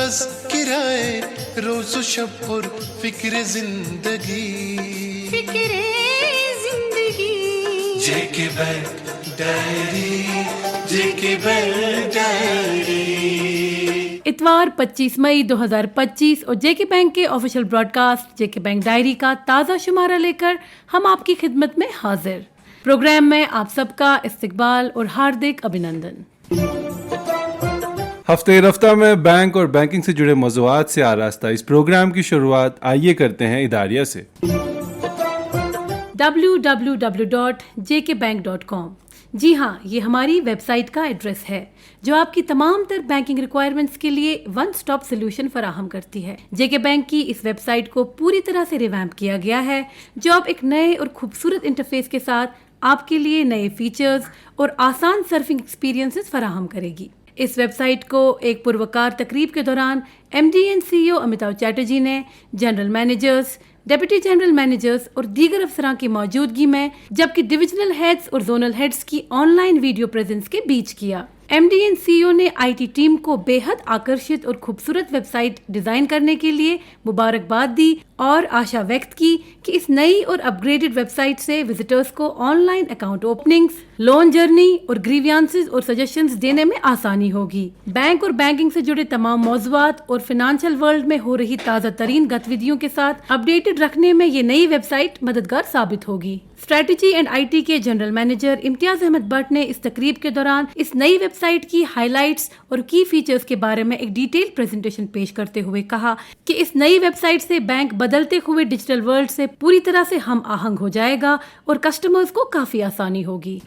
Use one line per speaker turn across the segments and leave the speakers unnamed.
तज़किराए रोज़ शब और फिक्र जिंदगी जेके बैंक डायरी, जेके बैंक डायरी।
इतवार 25 मई 2025 और जेके बैंक के ऑफिशियल ब्रॉडकास्ट जेके बैंक डायरी का ताज़ा शुमारा लेकर हम आपकी खिदमत में हाजिर। प्रोग्राम में आप सबका इस्तकबाल और हार्दिक अभिनंदन।
हफ्ते रफ्ता में बैंक और बैंकिंग से जुड़े मौज़ूआत से आरास्ता इस प्रोग्राम की शुरुआत आइए करते हैं इदारिया से।
www.jkbank.com। जी हाँ, ये हमारी वेबसाइट का एड्रेस है जो आपकी तमाम तर बैंकिंग रिक्वायरमेंट्स के लिए वन स्टॉप सोल्यूशन फराहम करती है। जेके बैंक की इस वेबसाइट को पूरी तरह से रिवैम्प किया गया है जो अब एक नए और खूबसूरत इंटरफेस के साथ आपके लिए नए फीचर्स और आसान सर्फिंग एक्सपीरियंसेस फराहम करेगी। इस वेबसाइट को एक पुरवकार तकरीब के दौरान MD and CEO Amitabh Chatterjee ने general managers, deputy general managers और दीगर अफसरान की मौजूदगी में जबकि डिविजनल हेड्स और जोनल हेड्स की ऑनलाइन वीडियो प्रेजेंस के बीच किया। MD एंड CEO ने IT टीम को बेहद आकर्षित और खूबसूरत वेबसाइट डिजाइन करने के लिए मुबारकबाद दी और आशा व्यक्त की कि इस नई और अपग्रेडेड वेबसाइट से विजिटर्स को online account openings, loan journey और ग्रीवियांसेस और सजेशंस देने में आसानी होगी। बैंक और बैंकिंग से जुड़े तमाम मौज़ूआत और फाइनेंशियल वर्ल्ड में हो रही ताज़ा तरीन गतिविधियों के साथ अपडेटेड रखने में ये नई वेबसाइट मददगार साबित होगी। स्ट्रेटजी एंड IT के जनरल मैनेजर इम्तियाज अहमद भट्ट ने इस तकरीब के दौरान इस नई वेबसाइट की हाइलाइट्स और की फीचर्स के बारे में एक डिटेल प्रेजेंटेशन पेश करते हुए कहा कि इस नई वेबसाइट से बैंक बदलते हुए डिजिटल वर्ल्ड से पूरी तरह से हम आहंग हो जाएगा और कस्टमर्स को काफी आसानी होगी।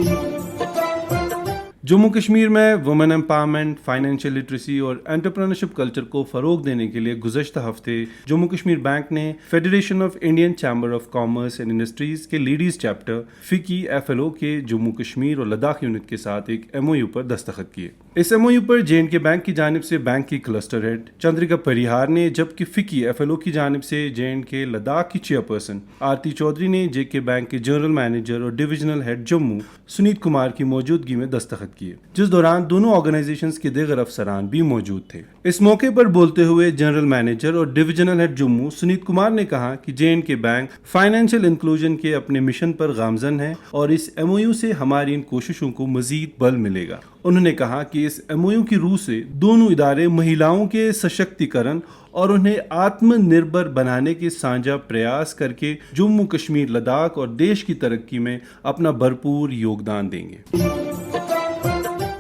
जम्मू कश्मीर में वुमेन एम्पावरमेंट, फाइनेंशियल लिटरेसी और एंटरप्रेन्योरशिप कल्चर को फ़रोग देने के लिए गुज़श्ता हफ्ते जम्मू कश्मीर बैंक ने federation of Indian chamber of commerce and industries के लेडीज़ चैप्टर FICCI FLO के जम्मू कश्मीर और लद्दाख यूनिट के साथ एक MOU पर दस्तखत किए। इस MOU पर J&K बैंक की जानिब से बैंक की क्लस्टर हेड चंद्रिका परिहार ने, जबकि FICCI FLO की जानिब से J&K लद्दाख की चेयरपर्सन आरती चौधरी ने JK बैंक के जनरल मैनेजर और डिविजनल हेड जम्मू सुनीत कुमार की मौजूदगी में दस्तखत किए, जिस दौरान दोनों ऑर्गेनाइजेशंस के दीगर अफसरान भी मौजूद थे। इस मौके पर बोलते हुए जनरल मैनेजर और डिविजनल हेड जम्मू सुनीत कुमार ने कहा कि J&K बैंक फाइनेंशियल इंक्लूजन के अपने मिशन पर गामजन है और इस MOU से हमारी इन कोशिशों को मजीद बल मिलेगा। उन्होंने कहा कि इस MOU की रूह से दोनों इदारे महिलाओं के सशक्तिकरण और उन्हें आत्मनिर्भर बनाने के साझा प्रयास करके जम्मू कश्मीर, लद्दाख और देश की तरक्की में अपना भरपूर योगदान देंगे।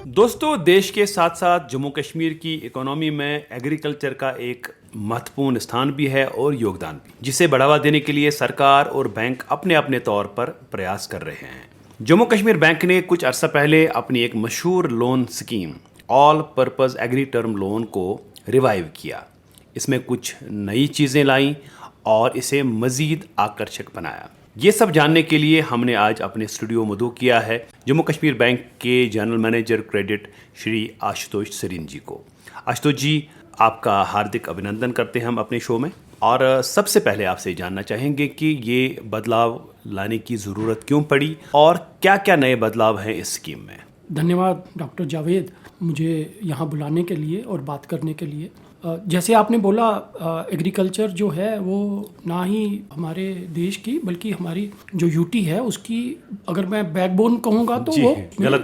दोस्तों, देश के साथ साथ जम्मू कश्मीर की इकोनॉमी में एग्रीकल्चर का एक महत्वपूर्ण स्थान भी है और योगदान भी, जिसे बढ़ावा देने के लिए सरकार और बैंक अपने अपने तौर पर प्रयास कर रहे हैं। जम्मू कश्मीर बैंक ने कुछ अर्सा पहले अपनी एक मशहूर loan scheme all purpose agri term loan को रिवाइव किया। इसमें कुछ नई चीज़ें लाई और इसे मज़ीद आकर्षक बनाया। ये सब जानने के लिए हमने आज अपने स्टूडियो मधु किया है जम्मू कश्मीर बैंक के general manager credit Shri Ashutosh Sareen ji को। आशुतोष जी, आपका हार्दिक अभिनंदन करते हैं हम अपने शो में। और सबसे पहले आपसे जानना चाहेंगे कि ये बदलाव लाने की ज़रूरत क्यों पड़ी और क्या क्या नए बदलाव हैं इस स्कीम में।
धन्यवाद डॉक्टर जावेद, मुझे यहाँ बुलाने के लिए और बात करने के लिए। जैसे आपने बोला, एग्रीकल्चर जो है वो ना ही हमारे देश की बल्कि हमारी जो यूटी है उसकी, अगर मैं बैकबोन कहूँगा तो वो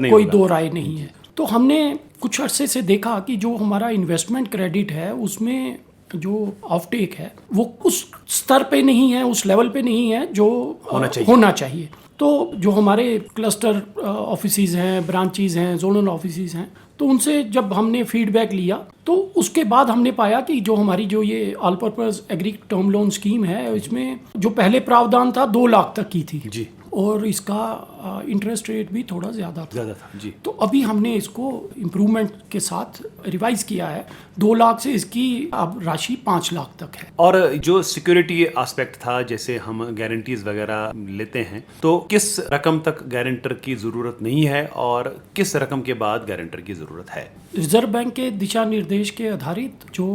कोई दो राय नहीं है। तो हमने कुछ अरसे से देखा कि जो हमारा इन्वेस्टमेंट क्रेडिट है उसमें जो ऑफटेक है वो उस स्तर पे नहीं है, उस लेवल पे नहीं है जो होना चाहिए। तो जो हमारे क्लस्टर ऑफिसेज हैं, ब्रांचेज हैं, जोनल ऑफिसेज हैं, तो उनसे जब हमने फीडबैक लिया तो उसके बाद हमने पाया कि जो हमारी जो ये all purpose agri term loan scheme है, इसमें जो पहले प्रावधान था 2 लाख तक की थी जी, और इसका इंटरेस्ट रेट भी थोड़ा ज़्यादा था जी। तो अभी हमने इसको इम्प्रूवमेंट के साथ रिवाइज किया है। 2 लाख से इसकी अब राशि 5 लाख तक है।
और जो सिक्योरिटी एस्पेक्ट था, जैसे हम गारंटीज वगैरह लेते हैं, तो किस रकम तक गारंटर की ज़रूरत नहीं है और किस रकम के बाद गारंटर की ज़रूरत है?
रिजर्व बैंक के दिशा निर्देश के आधारित जो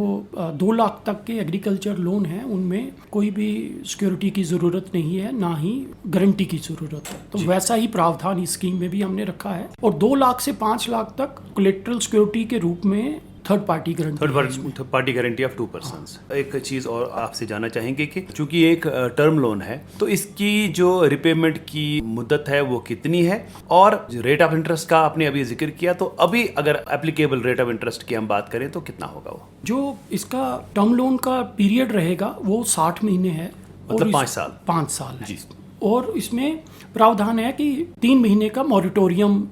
2 लाख तक के एग्रीकल्चर लोन हैं उनमें कोई भी सिक्योरिटी की ज़रूरत नहीं है, ना ही गारंटी की ज़रूरत है। तो वैसा ही प्रावधान इस स्कीम में भी हमने रखा है। और 2 लाख से 5 लाख तक कोलेटरल सिक्योरिटी के रूप में third party guarantee.
Third party guarantee of 2%। एक चीज़ और आपसे जानना चाहेंगे कि चूंकि एक टर्म लोन है तो इसकी जो रिपेमेंट की मुद्दत है वो कितनी है, और रेट ऑफ इंटरेस्ट का आपने अभी जिक्र किया, तो अभी अगर एप्लीकेबल रेट ऑफ इंटरेस्ट की हम बात करें तो कितना होगा वो?
जो इसका टर्म लोन का पीरियड रहेगा वो 60 महीने है,
मतलब 5 साल।
5 साल है।
जी।
और इसमें प्रावधान है कि 3 महीने का मॉरिटोरियम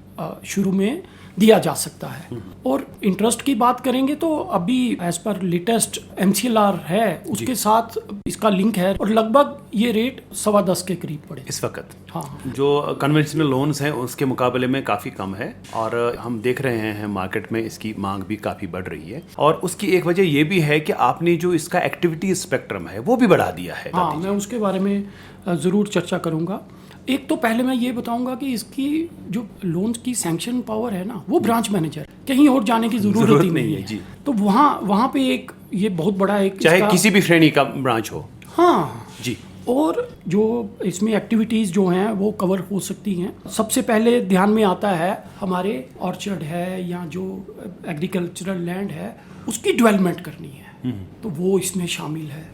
शुरू में दिया जा सकता है। और इंटरेस्ट की बात करेंगे तो अभी एज पर लेटेस्ट MCLR है उसके साथ इसका लिंक है, और लगभग ये रेट 10.25 के करीब पड़े
इस वक्त।
हाँ,
जो कन्वेंशनल लोन्स हैं उसके मुकाबले में काफ़ी कम है, और हम देख रहे हैं मार्केट में इसकी मांग भी काफ़ी बढ़ रही है। और उसकी एक वजह ये भी है कि आपने जो इसका एक्टिविटी स्पेक्ट्रम है वो भी बढ़ा दिया है।
हाँ, मैं उसके बारे में ज़रूर चर्चा करूँगा। एक तो पहले मैं ये बताऊंगा कि इसकी जो लोन की सैंक्शन पावर है ना, वो ब्रांच मैनेजर, कहीं और जाने की जरूरत ही नहीं है।
जी।
तो वहाँ पे एक ये बहुत बड़ा एक
चाहे किसी भी श्रेणी का ब्रांच हो।
हाँ
जी।
और जो इसमें एक्टिविटीज़ जो हैं वो कवर हो सकती हैं। सबसे पहले ध्यान में आता है हमारे ऑर्चर्ड है या जो एग्रीकल्चरल लैंड है उसकी डेवलपमेंट करनी है, तो वो इसमें शामिल है।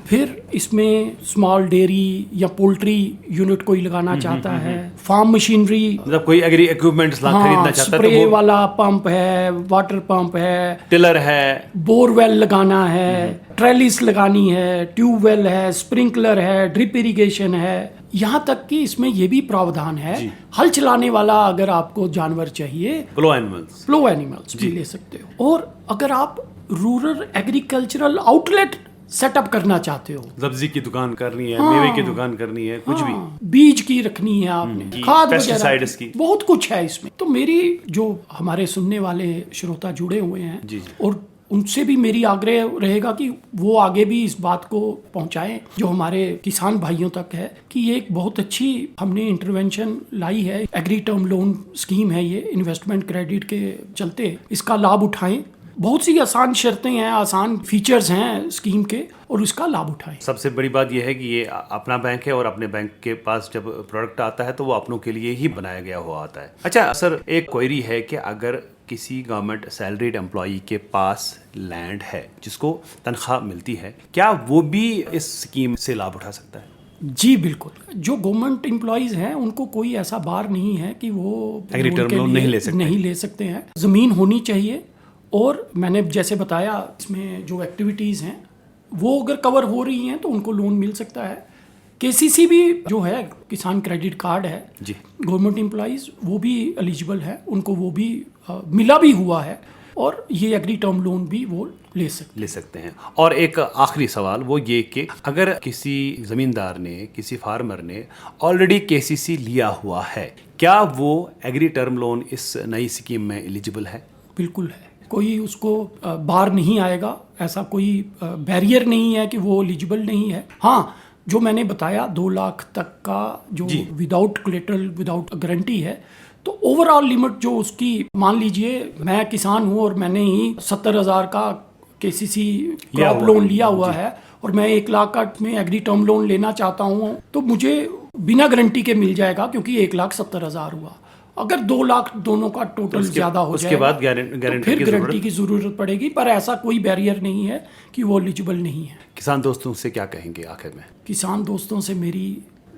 फिर इसमें स्मॉल डेयरी या पोल्ट्री यूनिट कोई लगाना चाहता है, फार्म मशीनरी,
मतलब कोई एग्री इक्विपमेंट खरीदना चाहता है
स्प्रे
तो वो
वाला पंप है, वाटर पंप है,
टिलर है,
बोरवेल लगाना है, ट्रेलिस लगानी है, ट्यूबवेल है, स्प्रिंकलर है, ड्रिप इरिगेशन है, यहाँ तक कि इसमें ये भी प्रावधान है हल चलाने वाला अगर आपको जानवर चाहिए,
फ्लो एनिमल्स,
फ्लो एनिमल्स भी ले सकते हो। और अगर आप रूरल एग्रीकल्चरल आउटलेट सेटअप करना चाहते हो,
सब्जी की दुकान करनी है, मेवे की दुकान करनी है, कुछ भी,
बीज की रखनी है आपने, खाद
पेस्टिसाइड्स
वगैरह
की,
बहुत कुछ है इसमें। तो मेरी जो हमारे सुनने वाले श्रोता जुड़े हुए हैं
जी।
और उनसे भी मेरी आग्रह रहेगा कि वो आगे भी इस बात को पहुंचाएं जो हमारे किसान भाइयों तक है, कि ये एक बहुत अच्छी हमने इंटरवेंशन लाई है। एग्री टर्म लोन स्कीम है ये, इन्वेस्टमेंट क्रेडिट के चलते इसका लाभ उठाएं। बहुत सी आसान शर्तें हैं, आसान फीचर्स हैं स्कीम के, और इसका लाभ उठाएं।
सबसे बड़ी बात यह है कि ये अपना बैंक है और अपने बैंक के पास जब प्रोडक्ट आता है तो वो अपनों के लिए ही बनाया गया हुआ आता है। अच्छा सर, एक क्वेरी है कि अगर किसी गवर्नमेंट सैलरीड एम्प्लॉई के पास लैंड है जिसको तनख्वाह मिलती है, क्या वो भी इस स्कीम से लाभ उठा सकता है?
जी बिल्कुल। जो गवर्नमेंट एम्प्लॉइज हैं उनको कोई ऐसा बार नहीं है कि वो
एग्री टर्म लोन नहीं ले सकते
हैं। ज़मीन होनी चाहिए, और मैंने जैसे बताया इसमें जो एक्टिविटीज़ हैं वो अगर कवर हो रही हैं तो उनको लोन मिल सकता है। KCC भी जो है, किसान क्रेडिट कार्ड है
जी,
गवर्नमेंट एम्प्लॉइज वो भी एलिजिबल है, उनको वो भी मिला भी हुआ है, और ये एग्री टर्म लोन भी वो ले सकते
हैं। और एक आखिरी सवाल वो ये कि अगर किसी ज़मींदार ने, किसी फार्मर ने ऑलरेडी KCC लिया हुआ है, क्या वो एग्री टर्म लोन इस नई स्कीम में एलिजिबल है?
बिल्कुल है, कोई उसको बार नहीं आएगा, ऐसा कोई बैरियर नहीं है कि वो एलिजिबल नहीं है। हाँ, जो मैंने बताया 2 लाख तक का जो विदाउट कोलेटरल, विदाउट गारंटी है, तो ओवरऑल लिमिट जो उसकी, मान लीजिए मैं किसान हूँ और मैंने ही 70,000 का KCC क्रॉप लोन लिया हुआ है और मैं 1 लाख का में एग्री टर्म लोन लेना चाहता हूँ, तो मुझे बिना गारंटी के मिल जाएगा, क्योंकि 1,70,000 हुआ। अगर 2 लाख दोनों का टोटल ज्यादा हो जाएगा,
उसके बाद
तो फिर गारंटी की जरूरत पड़ेगी, पर ऐसा कोई बैरियर नहीं है कि वो एलिजिबल नहीं है।
किसान दोस्तों से क्या कहेंगे आखिर में?
किसान दोस्तों से मेरी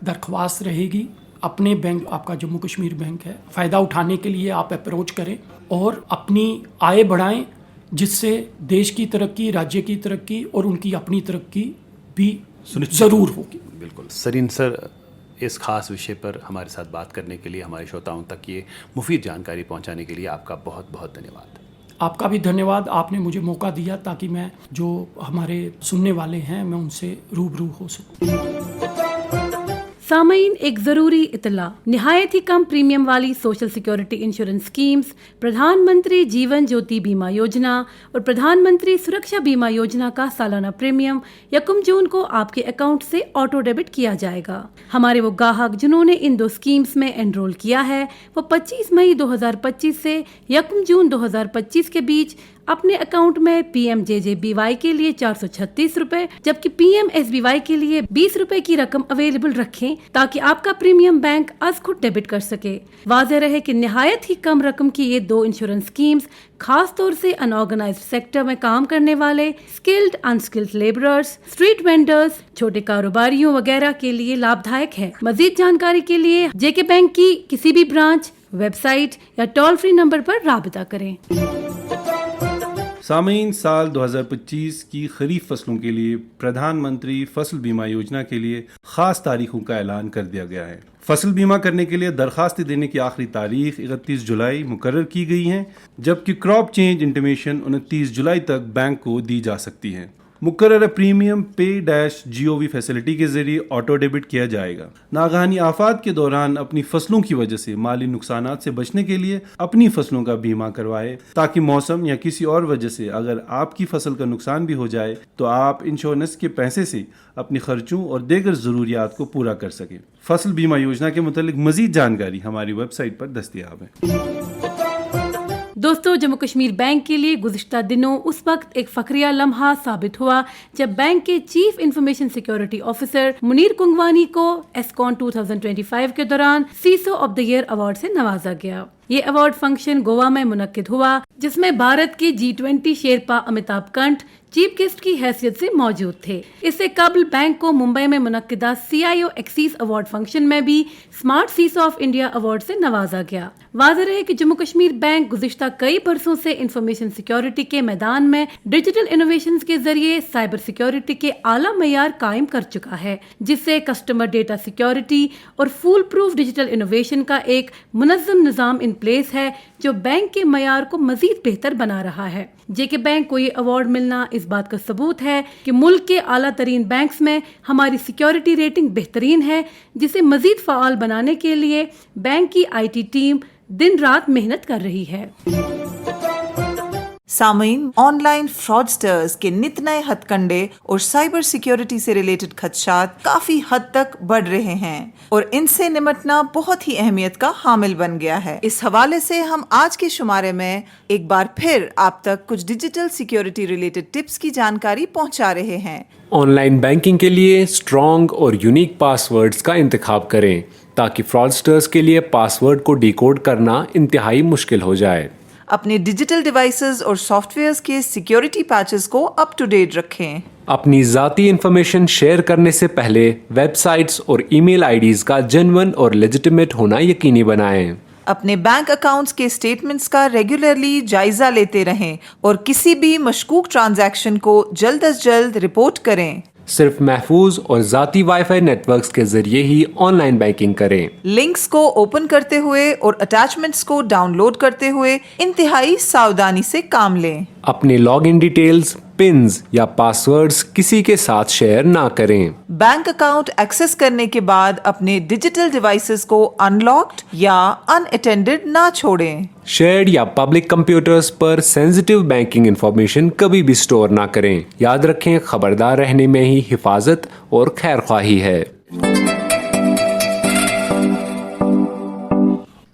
दरख्वास्त रहेगी, अपने बैंक, आपका जम्मू कश्मीर बैंक है, फ़ायदा उठाने के लिए आप अप्रोच करें और अपनी आय बढ़ाएं, जिससे देश की तरक्की, राज्य की तरक्की और उनकी अपनी तरक्की भी ज़रूर होगी।
बिल्कुल। सरीन सर, इस खास विषय पर हमारे साथ बात करने के लिए, हमारे श्रोताओं तक ये मुफीद जानकारी पहुंचाने के लिए आपका बहुत बहुत धन्यवाद।
आपका भी धन्यवाद, आपने मुझे मौका दिया ताकि मैं जो हमारे सुनने वाले हैं मैं उनसे रूबरू हो सकूं।
सामईन, एक ज़रूरी इतला, निहायत ही कम प्रीमियम वाली सोशल सिक्योरिटी इंश्योरेंस स्कीम्स, प्रधानमंत्री जीवन ज्योति बीमा योजना और प्रधानमंत्री सुरक्षा बीमा योजना का सालाना प्रीमियम 1 जून को आपके अकाउंट से ऑटो डेबिट किया जाएगा। हमारे वो ग्राहक जिन्होंने इन 2 स्कीम्स में एनरोल किया है, वो 25 मई 2025 से 1 जून 2025 के बीच अपने अकाउंट में PMJJBY के लिए 436 रुपए जबकि PMSBY के लिए 20 रुपए की रकम अवेलेबल रखें ताकि आपका प्रीमियम बैंक आज खुद डेबिट कर सके। वाज़ेह रहे कि निहायत ही कम रकम की ये दो इंश्योरेंस स्कीम्स खास तौर से अनऑर्गेनाइज्ड सेक्टर में काम करने वाले skilled unskilled labourers, street vendors, छोटे कारोबारियों वगैरह के लिए लाभदायक है। मजीद जानकारी के लिए जेके बैंक की किसी भी ब्रांच, वेबसाइट या टोल फ्री नंबर पर राबिता करें।
सामीन, साल 2025 की खरीफ फसलों के लिए प्रधानमंत्री फसल बीमा योजना के लिए खास तारीखों का ऐलान कर दिया गया है। फसल बीमा करने के लिए दरखास्तें देने की आखिरी तारीख 31 जुलाई मुकर्रर की गई है, जबकि क्रॉप चेंज इंटीमेशन 29 जुलाई तक बैंक को दी जा सकती है। मुकर्रर प्रीमियम पे-GOV फैसिलिटी के जरिए ऑटो डेबिट किया जाएगा। नागहानी आफात के दौरान अपनी फसलों की वजह से माली नुकसानात से बचने के लिए अपनी फसलों का बीमा करवाएं ताकि मौसम या किसी और वजह से अगर आपकी फसल का नुकसान भी हो जाए तो आप इंश्योरेंस के पैसे से अपने खर्चों और दीगर ज़रूरियात को पूरा कर सकें। फसल बीमा योजना के मुतालिक मजीद जानकारी हमारी वेबसाइट पर दस्तयाब है।
दोस्तों, जम्मू कश्मीर बैंक के लिए गुज़िश्ता दिनों उस वक्त एक फखरिया लम्हा साबित हुआ जब बैंक के chief information security officer Munir Kungwani को एस्कॉन 2025 के दौरान CISO of the year award से नवाजा गया। ये अवार्ड फंक्शन गोवा में मुनक्किद हुआ जिसमें भारत के G20 शेरपा अमिताभ कंठ चीफ गेस्ट की हैसियत से मौजूद थे। इससे कबल बैंक को मुंबई में मुनक्किदा CIO एक्सीस अवार्ड फंक्शन में भी smart seesaw of India award से नवाजा गया। वाज़ेह रहे कि जम्मू कश्मीर बैंक गुज़िश्ता कई बरसों से इंफॉर्मेशन सिक्योरिटी के मैदान में डिजिटल इनोवेशन के जरिए साइबर सिक्योरिटी के आला मयार कायम कर चुका है, जिससे कस्टमर डेटा सिक्योरिटी और फूल प्रूफ डिजिटल इनोवेशन का एक मुनज़्ज़म निज़ाम इन प्लेस है जो बैंक के मयार को मजीद बेहतर बना रहा है। जेके बैंक को ये अवार्ड मिलना इस बात का सबूत है कि मुल्क के आला तरीन बैंक्स में हमारी सिक्योरिटी रेटिंग बेहतरीन है, जिसे मजीद फ़ाल बनाने के लिए बैंक की IT टीम दिन रात मेहनत कर रही है।
सामीन, ऑनलाइन फ्रॉडस्टर्स के नित नए हथकंडे और साइबर सिक्योरिटी से रिलेटेड खदशात काफी हद तक बढ़ रहे हैं और इनसे निपटना बहुत ही अहमियत का हामिल बन गया है। इस हवाले से हम आज के शुमारे में एक बार फिर आप तक कुछ डिजिटल सिक्योरिटी रिलेटेड टिप्स की जानकारी पहुंचा रहे हैं।
ऑनलाइन बैंकिंग के लिए स्ट्रॉन्ग और यूनिक पासवर्ड्स का इंतखाब करें ताकि फ्रॉडस्टर्स के लिए पासवर्ड को डिकोड करना इंतहाई मुश्किल हो जाए।
अपने डिजिटल डिवाइसेस और सॉफ्टवेयर्स के सिक्योरिटी पैचेस को अप टू डेट रखें।
अपनी ज़ाती इंफॉर्मेशन शेयर करने से पहले वेबसाइट्स और ईमेल आईडीज का जेन्युइन और लेजिटिमेट होना यकीनी बनाएं।
अपने बैंक अकाउंट्स के स्टेटमेंट्स का रेगुलरली जायजा लेते रहें और किसी भी मशकूक ट्रांजैक्शन को जल्द अज जल्द रिपोर्ट करें।
सिर्फ महफूज और ज़ाती वाईफाई नेटवर्क्स के जरिए ही ऑनलाइन बैंकिंग करें।
लिंक्स को ओपन करते हुए और अटैचमेंट्स को डाउनलोड करते हुए इंतहाई सावधानी से काम लें।
अपने लॉगिन डिटेल्स, पिन्स या पासवर्ड्स किसी के साथ शेयर ना करें।
बैंक अकाउंट एक्सेस करने के बाद अपने डिजिटल डिवाइसेस को अनलॉक्ड या अनअटेंडेड ना छोड़ें।
शेयर्ड या पब्लिक कंप्यूटर्स पर सेंसिटिव बैंकिंग इंफॉर्मेशन कभी भी स्टोर ना करें। याद रखें, खबरदार रहने में ही हिफाजत और खैरख्वाही है।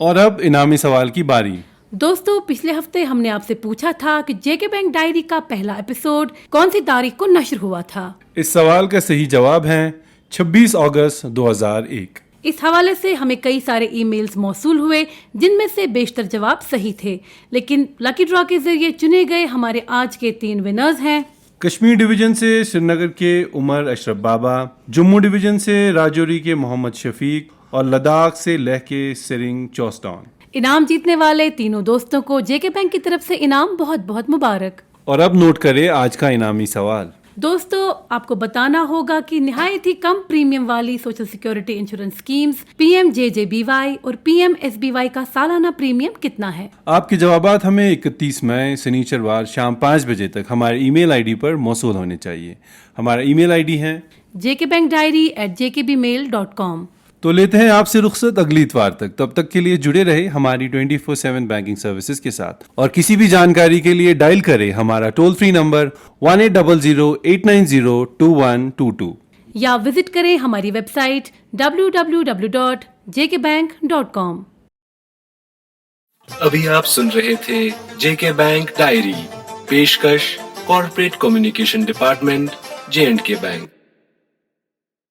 और अब इनामी सवाल की बारी।
दोस्तों, पिछले हफ्ते हमने आपसे पूछा था कि जेके बैंक डायरी का पहला एपिसोड कौन सी तारीख को नश्र हुआ था।
इस सवाल का सही जवाब है 26 अगस्त 2001।
इस हवाले से हमें कई सारे ईमेल्स मौसूल हुए जिनमें से बेशतर जवाब सही थे, लेकिन लकी ड्रॉ के जरिए चुने गए हमारे आज के 3 विनर्स हैं।
कश्मीर डिवीजन से श्रीनगर के उमर अशरफ बाबा, जम्मू डिवीजन से राजौरी के मोहम्मद शफीक और लद्दाख से लेह के सिरिंग चौस्टॉन।
इनाम जीतने वाले तीनों दोस्तों को जेके बैंक की तरफ से इनाम बहुत बहुत मुबारक।
और अब नोट करें आज का इनामी सवाल।
दोस्तों, आपको बताना होगा कि निहायत ही कम प्रीमियम वाली social security insurance schemes PMJJBY और PMSBY का सालाना प्रीमियम कितना है।
आपके जवाबात हमें 31 मई शनिचरवार शाम 5 बजे तक हमारे ईमेल आईडी पर मौसूल होने चाहिए। हमारा ईमेल आईडी है jkbankdiary@jkbmail.com। तो लेते हैं आपसे रुखसत अगली इतवार तक। तब तक के लिए जुड़े रहे हमारी 24/7 बैंकिंग सर्विसेज के साथ और किसी भी जानकारी के लिए डायल करें हमारा टोल फ्री नंबर 1800-890-2122
या विजिट करें हमारी वेबसाइट www.jkbank.com।
अभी आप सुन रहे थे जेके बैंक डायरी,
पेशकश corporate communication department, J&K bank.